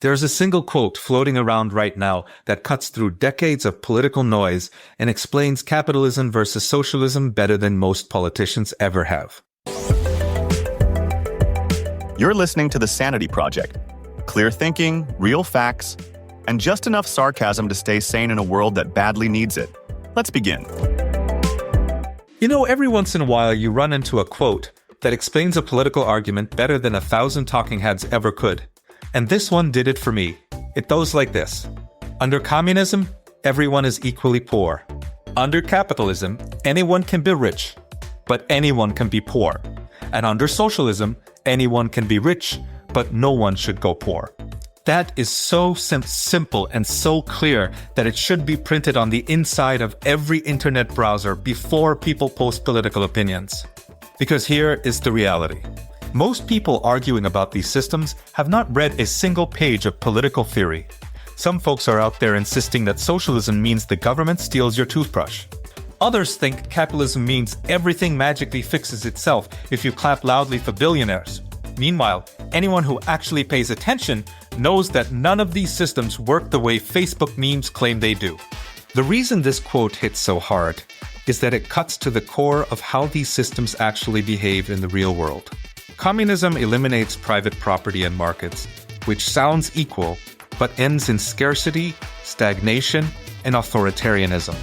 There's a single quote floating around right now that cuts through decades of political noise and explains capitalism versus socialism better than most politicians ever have. You're listening to The Sanity Project. Clear thinking, real facts, and just enough sarcasm to stay sane in a world that badly needs it. Let's begin. You know, every once in a while you run into a quote that explains a political argument better than 1,000 talking heads ever could. And this one did it for me. It goes like this. Under communism, everyone is equally poor. Under capitalism, anyone can be rich, but anyone can be poor. And under socialism, anyone can be rich, but no one should go poor. That is so simple and so clear that it should be printed on the inside of every internet browser before people post political opinions. Because here is the reality. Most people arguing about these systems have not read a single page of political theory. Some folks are out there insisting that socialism means the government steals your toothbrush. Others think capitalism means everything magically fixes itself if you clap loudly for billionaires. Meanwhile, anyone who actually pays attention knows that none of these systems work the way Facebook memes claim they do. The reason this quote hits so hard is that it cuts to the core of how these systems actually behave in the real world. Communism eliminates private property and markets, which sounds equal, but ends in scarcity, stagnation, and authoritarianism.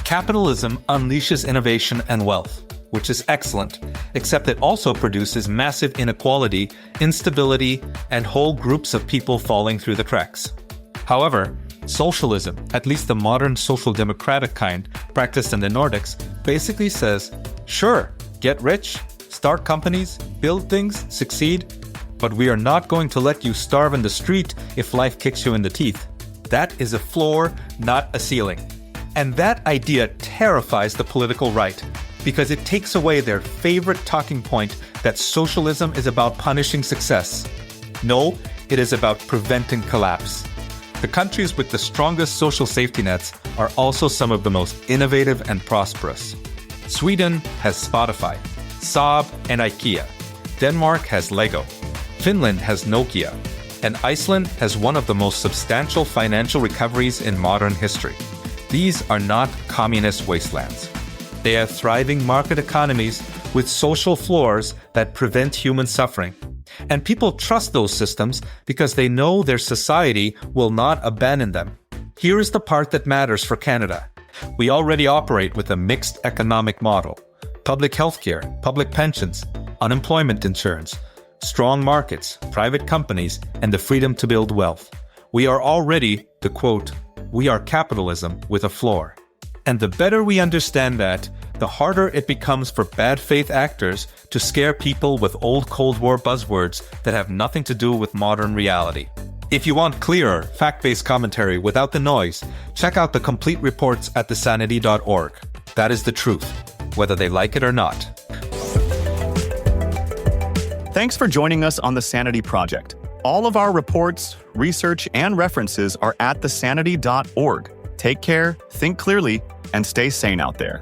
Capitalism unleashes innovation and wealth, which is excellent, except it also produces massive inequality, instability, and whole groups of people falling through the cracks. However, socialism, at least the modern social democratic kind practiced in the Nordics, basically says, sure, get rich, start companies, build things, succeed, but we are not going to let you starve in the street if life kicks you in the teeth. That is a floor, not a ceiling. And that idea terrifies the political right, because it takes away their favorite talking point that socialism is about punishing success. No, it is about preventing collapse. The countries with the strongest social safety nets are also some of the most innovative and prosperous. Sweden has Spotify, Saab, and IKEA. Denmark has Lego. Finland has Nokia. And Iceland has one of the most substantial financial recoveries in modern history. These are not communist wastelands. They are thriving market economies with social floors that prevent human suffering. And people trust those systems because they know their society will not abandon them. Here is the part that matters for Canada. We already operate with a mixed economic model. Public healthcare, public pensions, unemployment insurance, strong markets, private companies, and the freedom to build wealth. We are already, to quote, we are capitalism with a floor. And the better we understand that, the harder it becomes for bad faith actors to scare people with old Cold War buzzwords that have nothing to do with modern reality. If you want clearer, fact-based commentary without the noise, check out the complete reports at thesanity.org. That is the truth, whether they like it or not. Thanks for joining us on The Sanity Project. All of our reports, research, and references are at thesanity.org. Take care, think clearly, and stay sane out there.